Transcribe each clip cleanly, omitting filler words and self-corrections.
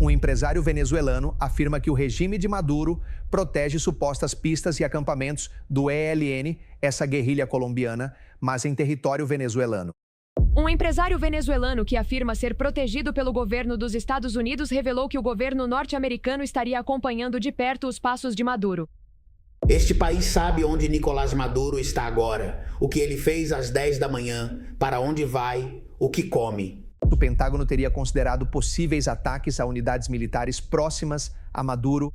Um empresário venezuelano afirma que o regime de Maduro protege supostas pistas e acampamentos do ELN, essa guerrilha colombiana, mas em território venezuelano. Um empresário venezuelano que afirma ser protegido pelo governo dos Estados Unidos revelou que o governo norte-americano estaria acompanhando de perto os passos de Maduro. Este país sabe onde Nicolás Maduro está agora, o que ele fez às 10 da manhã, para onde vai, o que come. O Pentágono teria considerado possíveis ataques a unidades militares próximas a Maduro.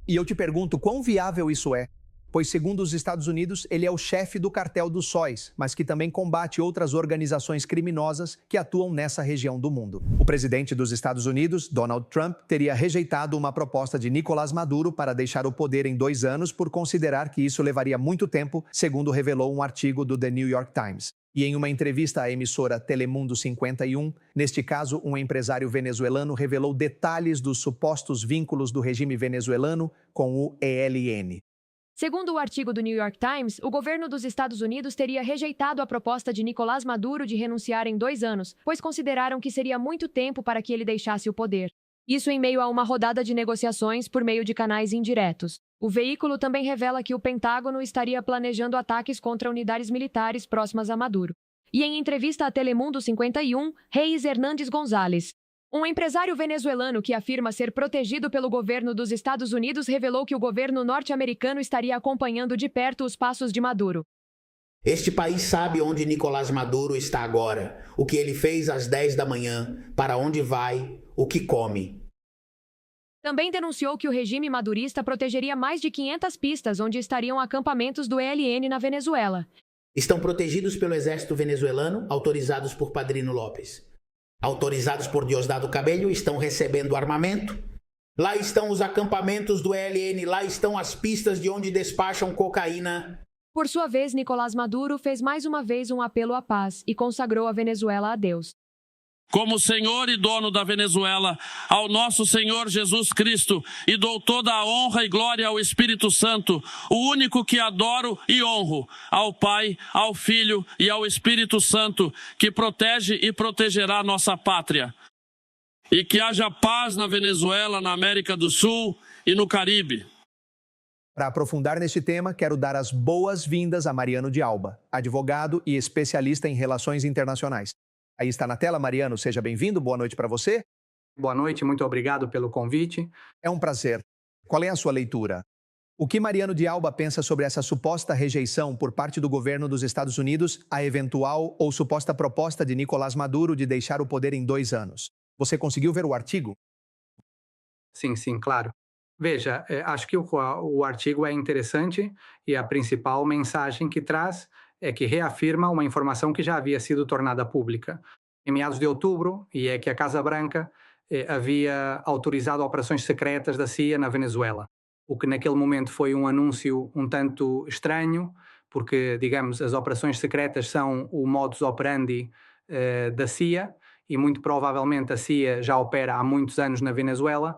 E eu te pergunto, quão viável isso é? Pois, segundo os Estados Unidos, ele é o chefe do cartel dos sóis, mas que também combate outras organizações criminosas que atuam nessa região do mundo. O presidente dos Estados Unidos, Donald Trump, teria rejeitado uma proposta de Nicolás Maduro para deixar o poder em 2 anos por considerar que isso levaria muito tempo, segundo revelou um artigo do The New York Times. E em uma entrevista à emissora Telemundo 51, neste caso, um empresário venezuelano revelou detalhes dos supostos vínculos do regime venezuelano com o ELN. Segundo o artigo do New York Times, o governo dos Estados Unidos teria rejeitado a proposta de Nicolás Maduro de renunciar em 2 anos, pois consideraram que seria muito tempo para que ele deixasse o poder. Isso em meio a uma rodada de negociações por meio de canais indiretos. O veículo também revela que o Pentágono estaria planejando ataques contra unidades militares próximas a Maduro. E em entrevista à Telemundo 51, Reis Hernandes Gonzalez, um empresário venezuelano que afirma ser protegido pelo governo dos Estados Unidos revelou que o governo norte-americano estaria acompanhando de perto os passos de Maduro. Este país sabe onde Nicolás Maduro está agora, o que ele fez às 10 da manhã, para onde vai, o que come. Também denunciou que o regime madurista protegeria mais de 500 pistas onde estariam acampamentos do ELN na Venezuela. Estão protegidos pelo exército venezuelano, autorizados por Padrino López. Autorizados por Diosdado Cabello, estão recebendo armamento. Lá estão os acampamentos do ELN, lá estão as pistas de onde despacham cocaína. Por sua vez, Nicolás Maduro fez mais uma vez um apelo à paz e consagrou a Venezuela a Deus. Como Senhor e dono da Venezuela, ao nosso Senhor Jesus Cristo, e dou toda a honra e glória ao Espírito Santo, o único que adoro e honro, ao Pai, ao Filho e ao Espírito Santo, que protege e protegerá nossa pátria. E que haja paz na Venezuela, na América do Sul e no Caribe. Para aprofundar neste tema, quero dar as boas-vindas a Mariano de Alba, advogado e especialista em relações internacionais. Aí está na tela, Mariano, seja bem-vindo, boa noite para você. Boa noite, muito obrigado pelo convite. É um prazer. Qual é a sua leitura? O que Mariano de Alba pensa sobre essa suposta rejeição por parte do governo dos Estados Unidos à eventual ou suposta proposta de Nicolás Maduro de deixar o poder em 2 anos? Você conseguiu ver o artigo? Sim, claro. Veja, acho que o artigo é interessante e a principal mensagem que traz é que reafirma uma informação que já havia sido tornada pública. Em meados de outubro, e é que a Casa Branca havia autorizado operações secretas da CIA na Venezuela, o que naquele momento foi um anúncio um tanto estranho, porque, digamos, as operações secretas são o modus operandi da CIA, e muito provavelmente a CIA já opera há muitos anos na Venezuela,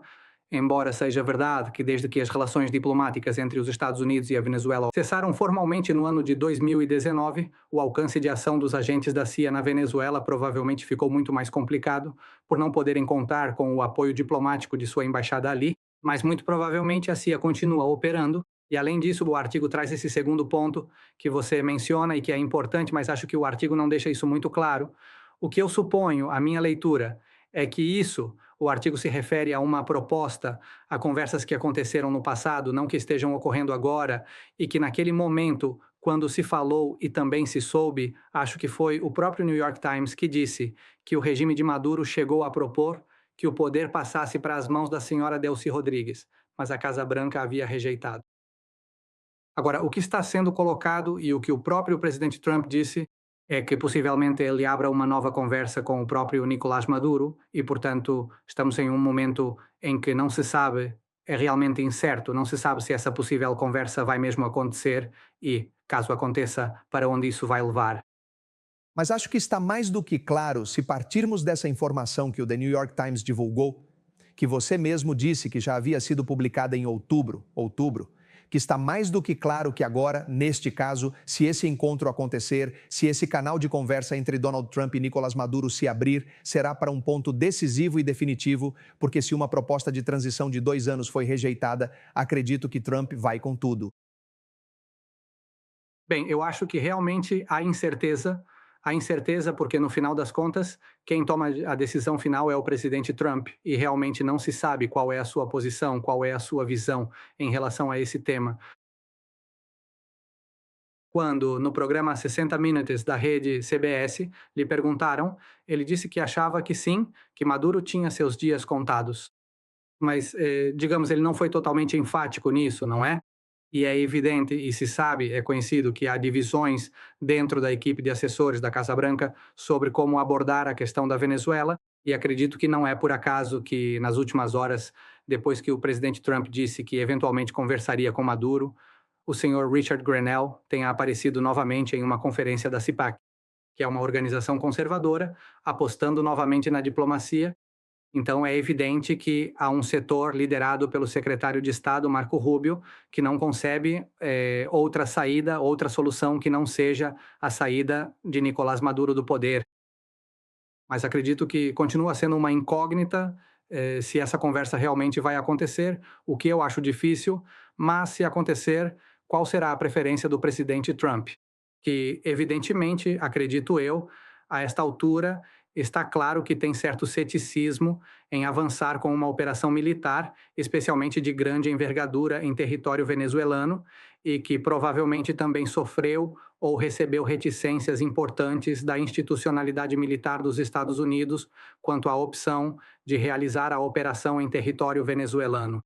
embora seja verdade que desde que as relações diplomáticas entre os Estados Unidos e a Venezuela cessaram formalmente no ano de 2019, o alcance de ação dos agentes da CIA na Venezuela provavelmente ficou muito mais complicado por não poderem contar com o apoio diplomático de sua embaixada ali, mas muito provavelmente a CIA continua operando. E além disso, o artigo traz esse segundo ponto que você menciona e que é importante, mas acho que o artigo não deixa isso muito claro. O que eu suponho, a minha leitura, é que o artigo se refere a uma proposta, a conversas que aconteceram no passado, não que estejam ocorrendo agora, e que naquele momento, quando se falou e também se soube, acho que foi o próprio New York Times que disse que o regime de Maduro chegou a propor que o poder passasse para as mãos da senhora Delcy Rodrigues, mas a Casa Branca havia rejeitado. Agora, o que está sendo colocado e o que o próprio presidente Trump disse é que possivelmente ele abra uma nova conversa com o próprio Nicolás Maduro e, portanto, estamos em um momento em que não se sabe, é realmente incerto, não se sabe se essa possível conversa vai mesmo acontecer e, caso aconteça, para onde isso vai levar. Mas acho que está mais do que claro se partirmos dessa informação que o The New York Times divulgou, que você mesmo disse que já havia sido publicada em outubro, que está mais do que claro que agora, neste caso, se esse encontro acontecer, se esse canal de conversa entre Donald Trump e Nicolás Maduro se abrir, será para um ponto decisivo e definitivo, porque se uma proposta de transição de 2 anos foi rejeitada, acredito que Trump vai com tudo. Bem, eu acho que realmente há incerteza porque, no final das contas, quem toma a decisão final é o presidente Trump e realmente não se sabe qual é a sua posição, qual é a sua visão em relação a esse tema. Quando, no programa 60 Minutes da rede CBS, lhe perguntaram, ele disse que achava que sim, que Maduro tinha seus dias contados. Mas, digamos, ele não foi totalmente enfático nisso, não é? E é evidente e se sabe, é conhecido que há divisões dentro da equipe de assessores da Casa Branca sobre como abordar a questão da Venezuela, e acredito que não é por acaso que, nas últimas horas, depois que o presidente Trump disse que eventualmente conversaria com Maduro, o senhor Richard Grenell tenha aparecido novamente em uma conferência da CIPAC, que é uma organização conservadora, apostando novamente na diplomacia. Então, é evidente que há um setor liderado pelo secretário de Estado, Marco Rubio, que não concebe outra saída, outra solução que não seja a saída de Nicolás Maduro do poder. Mas acredito que continua sendo uma incógnita se essa conversa realmente vai acontecer, o que eu acho difícil, mas se acontecer, qual será a preferência do presidente Trump? Que, evidentemente, acredito eu, a esta altura, está claro que tem certo ceticismo em avançar com uma operação militar, especialmente de grande envergadura em território venezuelano, e que provavelmente também sofreu ou recebeu reticências importantes da institucionalidade militar dos Estados Unidos quanto à opção de realizar a operação em território venezuelano.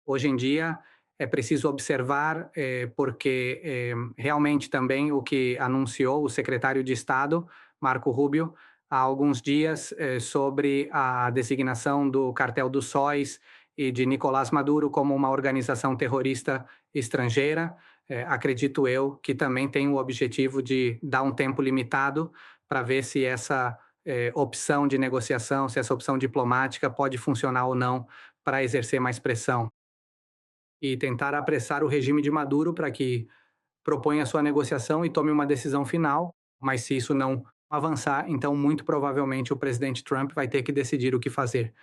Hoje em dia, é preciso observar, porque realmente também o que anunciou o secretário de Estado, Marco Rubio, há alguns dias, sobre a designação do Cartel dos Sóis e de Nicolás Maduro como uma organização terrorista estrangeira. Acredito eu que também tem o objetivo de dar um tempo limitado para ver se essa opção de negociação, se essa opção diplomática pode funcionar ou não para exercer mais pressão e tentar apressar o regime de Maduro para que proponha sua negociação e tome uma decisão final, mas se isso não avançar, então muito provavelmente o presidente Trump vai ter que decidir o que fazer.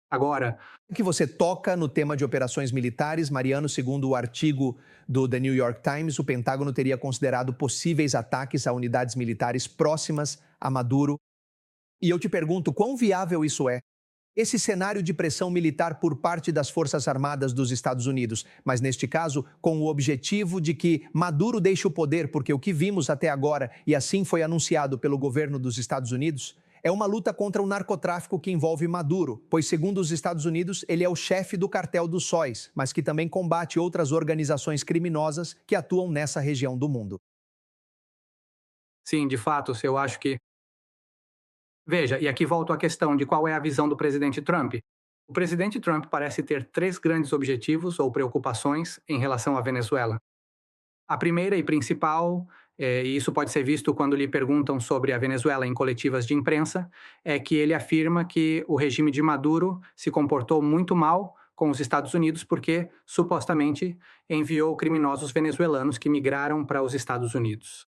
Agora, Que você toca no tema de operações militares, Mariano, segundo o artigo do The New York Times, o Pentágono teria considerado possíveis ataques a unidades militares próximas a Maduro. E eu te pergunto, quão viável isso é? Esse cenário de pressão militar por parte das Forças Armadas dos Estados Unidos, mas neste caso com o objetivo de que Maduro deixe o poder, porque o que vimos até agora, e assim foi anunciado pelo governo dos Estados Unidos, é uma luta contra o narcotráfico que envolve Maduro, pois, segundo os Estados Unidos, ele é o chefe do cartel dos sóis, mas que também combate outras organizações criminosas que atuam nessa região do mundo. sim, de fato, eu acho que. Veja, e aqui volto à questão de qual é a visão do presidente Trump. O presidente Trump parece ter 3 grandes objetivos ou preocupações em relação à Venezuela. A primeira e principal, e isso pode ser visto quando lhe perguntam sobre a Venezuela em coletivas de imprensa, é que ele afirma que o regime de Maduro se comportou muito mal com os Estados Unidos porque, supostamente, enviou criminosos venezuelanos que migraram para os Estados Unidos.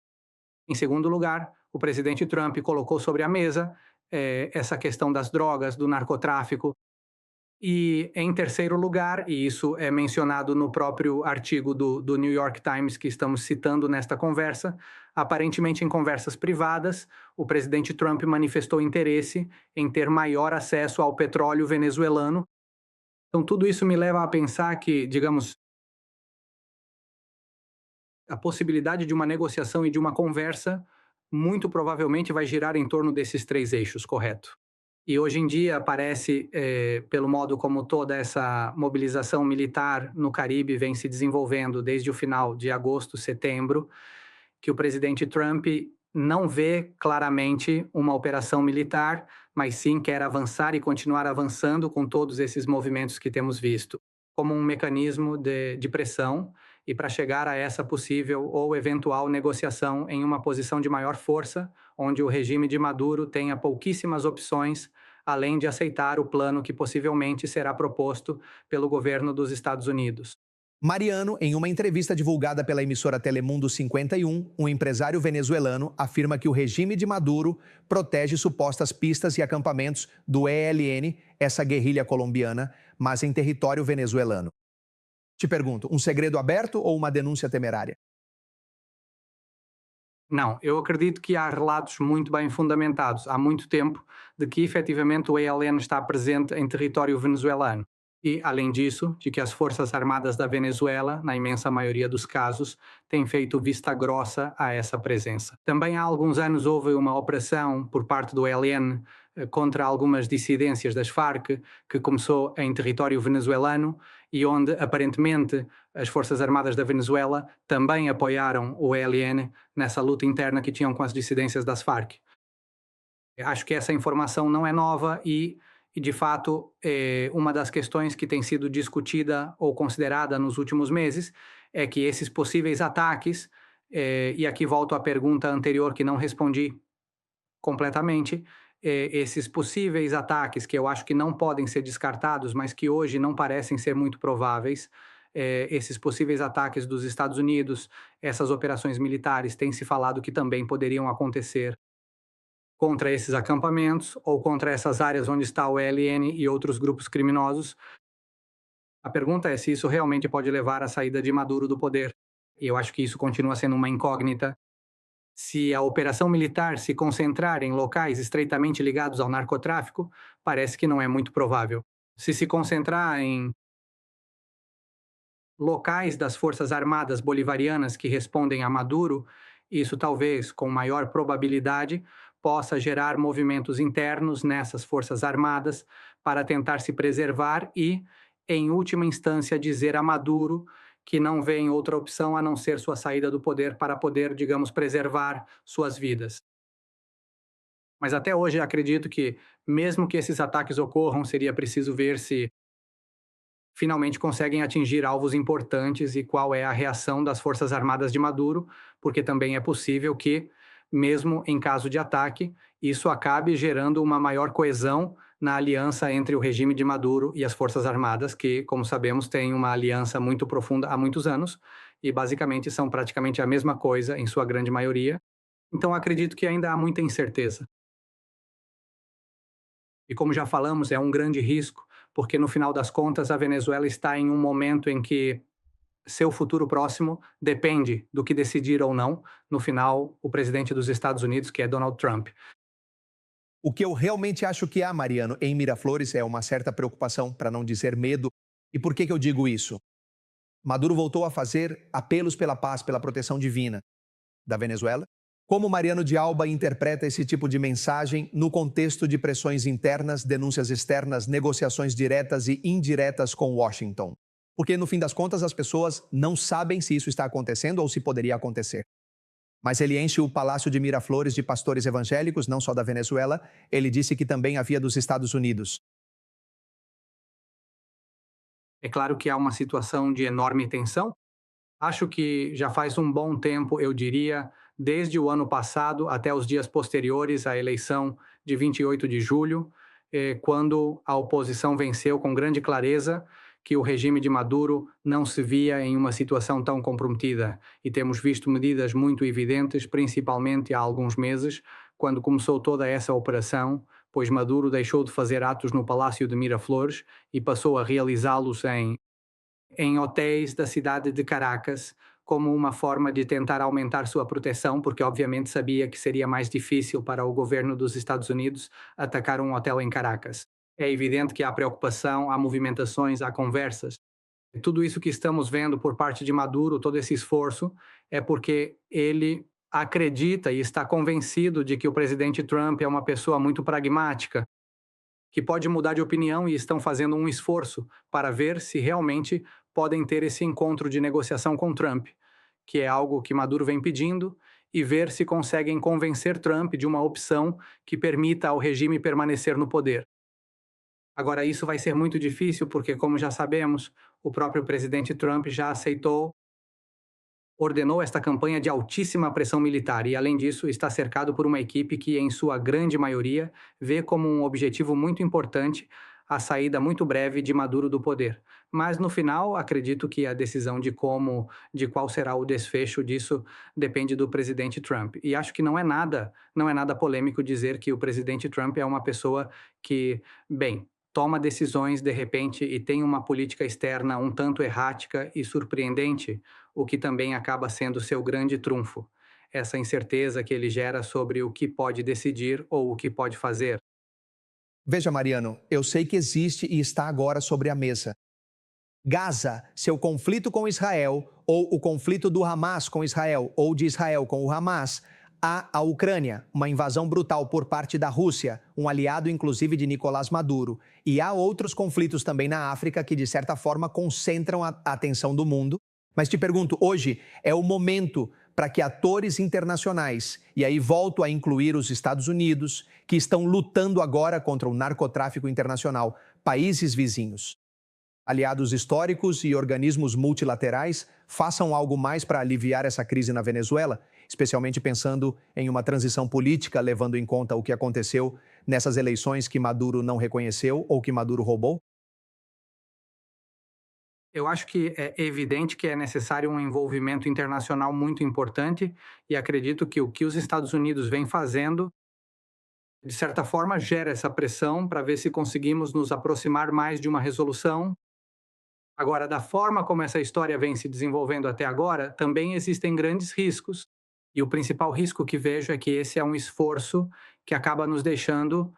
Em segundo lugar, o presidente Trump colocou sobre a mesa essa questão das drogas, do narcotráfico. E, em terceiro lugar, e isso é mencionado no próprio artigo do New York Times que estamos citando nesta conversa, aparentemente em conversas privadas, o presidente Trump manifestou interesse em ter maior acesso ao petróleo venezuelano. Então, tudo isso me leva a pensar que, digamos, a possibilidade de uma negociação e de uma conversa muito provavelmente vai girar em torno desses 3 eixos, correto? E hoje em dia parece, pelo modo como toda essa mobilização militar no Caribe vem se desenvolvendo desde o final de agosto, setembro, que o presidente Trump não vê claramente uma operação militar, mas sim quer avançar e continuar avançando com todos esses movimentos que temos visto, como um mecanismo de pressão e para chegar a essa possível ou eventual negociação em uma posição de maior força, onde o regime de Maduro tenha pouquíssimas opções, além de aceitar o plano que possivelmente será proposto pelo governo dos Estados Unidos. Mariano, em uma entrevista divulgada pela emissora Telemundo 51, um empresário venezuelano afirma que o regime de Maduro protege supostas pistas e acampamentos do ELN, essa guerrilha colombiana, mas em território venezuelano. Te pergunto, um segredo aberto ou uma denúncia temerária? Não, eu acredito que há relatos muito bem fundamentados há muito tempo de que efetivamente o ELN está presente em território venezuelano. E, além disso, de que as Forças Armadas da Venezuela, na imensa maioria dos casos, têm feito vista grossa a essa presença. Também há alguns anos houve uma operação por parte do ELN contra algumas dissidências das Farc, que começou em território venezuelano e onde, aparentemente, as Forças Armadas da Venezuela também apoiaram o ELN nessa luta interna que tinham com as dissidências das Farc. Acho que essa informação não é nova e de fato, uma das questões que tem sido discutida ou considerada nos últimos meses é que esses possíveis ataques, e aqui volto à pergunta anterior que não respondi completamente, esses possíveis ataques que eu acho que não podem ser descartados, mas que hoje não parecem ser muito prováveis, esses possíveis ataques dos Estados Unidos, essas operações militares, tem se falado que também poderiam acontecer contra esses acampamentos ou contra essas áreas onde está o ELN e outros grupos criminosos. A pergunta é se isso realmente pode levar à saída de Maduro do poder. E eu acho que isso continua sendo uma incógnita. Se a operação militar se concentrar em locais estreitamente ligados ao narcotráfico, parece que não é muito provável. Se concentrar em locais das Forças Armadas Bolivarianas que respondem a Maduro, isso talvez, com maior probabilidade, possa gerar movimentos internos nessas Forças Armadas para tentar se preservar e, em última instância, dizer a Maduro que não vê outra opção a não ser sua saída do poder para poder, digamos, preservar suas vidas. Mas até hoje acredito que, mesmo que esses ataques ocorram, seria preciso ver se finalmente conseguem atingir alvos importantes e qual é a reação das Forças Armadas de Maduro, porque também é possível que, mesmo em caso de ataque, isso acabe gerando uma maior coesão na aliança entre o regime de Maduro e as Forças Armadas, que, como sabemos, tem uma aliança muito profunda há muitos anos e, basicamente, são praticamente a mesma coisa, em sua grande maioria. Então, acredito que ainda há muita incerteza. E, como já falamos, é um grande risco, porque, no final das contas, a Venezuela está em um momento em que seu futuro próximo depende do que decidir ou não, no final, o presidente dos Estados Unidos, que é Donald Trump. O que eu realmente acho que há, Mariano, em Miraflores é uma certa preocupação, para não dizer medo. E por que eu digo isso? Maduro voltou a fazer apelos pela paz, pela proteção divina da Venezuela. Como Mariano de Alba interpreta esse tipo de mensagem no contexto de pressões internas, denúncias externas, negociações diretas e indiretas com Washington? Porque, no fim das contas, as pessoas não sabem se isso está acontecendo ou se poderia acontecer. Mas ele enche o Palácio de Miraflores de pastores evangélicos, não só da Venezuela. Ele disse que também havia dos Estados Unidos. É claro que há uma situação de enorme tensão. Acho que já faz um bom tempo, eu diria, desde o ano passado até os dias posteriores à eleição de 28 de julho, quando a oposição venceu com grande clareza que o regime de Maduro não se via em uma situação tão comprometida. E temos visto medidas muito evidentes, principalmente há alguns meses, quando começou toda essa operação, pois Maduro deixou de fazer atos no Palácio de Miraflores e passou a realizá-los em hotéis da cidade de Caracas, como uma forma de tentar aumentar sua proteção, porque obviamente sabia que seria mais difícil para o governo dos Estados Unidos atacar um hotel em Caracas. É evidente que há preocupação, há movimentações, há conversas. Tudo isso que estamos vendo por parte de Maduro, todo esse esforço, é porque ele acredita e está convencido de que o presidente Trump é uma pessoa muito pragmática, que pode mudar de opinião e estão fazendo um esforço para ver se realmente podem ter esse encontro de negociação com Trump, que é algo que Maduro vem pedindo, e ver se conseguem convencer Trump de uma opção que permita ao regime permanecer no poder. Agora, isso vai ser muito difícil porque, como já sabemos, o próprio presidente Trump já ordenou esta campanha de altíssima pressão militar e, além disso, está cercado por uma equipe que, em sua grande maioria, vê como um objetivo muito importante a saída muito breve de Maduro do poder. Mas no final, acredito que a decisão de qual será o desfecho disso depende do presidente Trump. E acho que não é nada polêmico dizer que o presidente Trump é uma pessoa que, bem, toma decisões de repente e tem uma política externa um tanto errática e surpreendente, o que também acaba sendo seu grande trunfo. Essa incerteza que ele gera sobre o que pode decidir ou o que pode fazer. Veja, Mariano, eu sei que existe e está agora sobre a mesa. Gaza, seu conflito com Israel, ou o conflito do Hamas com Israel, ou de Israel com o Hamas, há a Ucrânia, uma invasão brutal por parte da Rússia, um aliado inclusive de Nicolás Maduro, e há outros conflitos também na África que de certa forma concentram a atenção do mundo. Mas te pergunto, hoje é o momento para que atores internacionais, e aí volto a incluir os Estados Unidos, que estão lutando agora contra o narcotráfico internacional, países vizinhos, aliados históricos e organismos multilaterais, façam algo mais para aliviar essa crise na Venezuela, especialmente pensando em uma transição política, levando em conta o que aconteceu nessas eleições que Maduro não reconheceu ou que Maduro roubou? Eu acho que é evidente que é necessário um envolvimento internacional muito importante e acredito que o que os Estados Unidos vem fazendo, de certa forma, gera essa pressão para ver se conseguimos nos aproximar mais de uma resolução. Agora, da forma como essa história vem se desenvolvendo até agora, também existem grandes riscos. E o principal risco que vejo é que esse é um esforço que acaba nos deixando,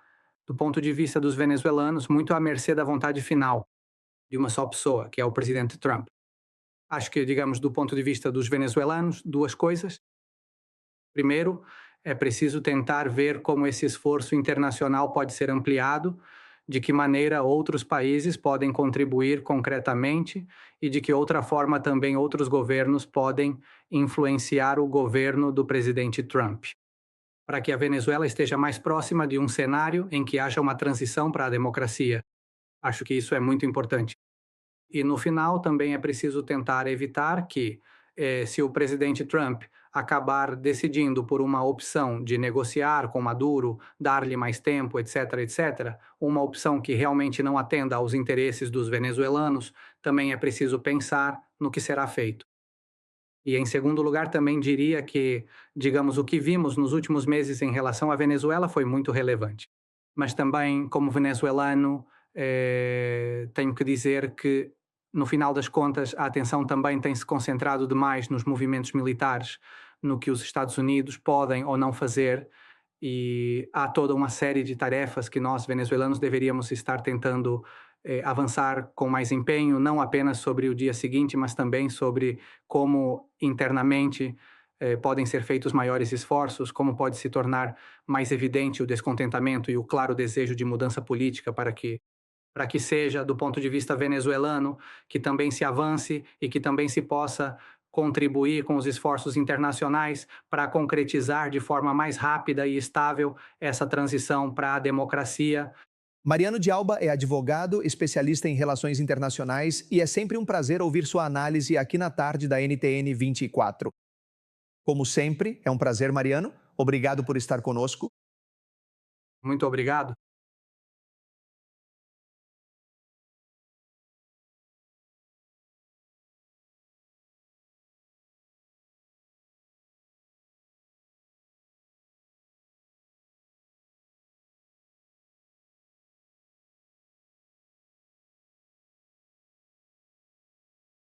do ponto de vista dos venezuelanos, muito à mercê da vontade final de uma só pessoa, que é o presidente Trump. Acho que, digamos, do ponto de vista dos venezuelanos, duas coisas. Primeiro, é preciso tentar ver como esse esforço internacional pode ser ampliado, de que maneira outros países podem contribuir concretamente e de que outra forma também outros governos podem influenciar o governo do presidente Trump, para que a Venezuela esteja mais próxima de um cenário em que haja uma transição para a democracia. Acho que isso é muito importante. E no final também é preciso tentar evitar que, se o presidente Trump acabar decidindo por uma opção de negociar com Maduro, dar-lhe mais tempo, etc., etc., uma opção que realmente não atenda aos interesses dos venezuelanos, também é preciso pensar no que será feito. E, em segundo lugar, também diria que, digamos, o que vimos nos últimos meses em relação à Venezuela foi muito relevante. Mas também, como venezuelano, tenho que dizer que, no final das contas, a atenção também tem se concentrado demais nos movimentos militares, no que os Estados Unidos podem ou não fazer, e há toda uma série de tarefas que nós, venezuelanos, deveríamos estar tentando avançar com mais empenho, não apenas sobre o dia seguinte, mas também sobre como internamente podem ser feitos maiores esforços, como pode se tornar mais evidente o descontentamento e o claro desejo de mudança política para que seja, do ponto de vista venezuelano, que também se avance e que também se possa contribuir com os esforços internacionais para concretizar de forma mais rápida e estável essa transição para a democracia. Mariano de Alba é advogado, especialista em relações internacionais e é sempre um prazer ouvir sua análise aqui na tarde da NTN 24. Como sempre, é um prazer, Mariano. Obrigado por estar conosco. Muito obrigado.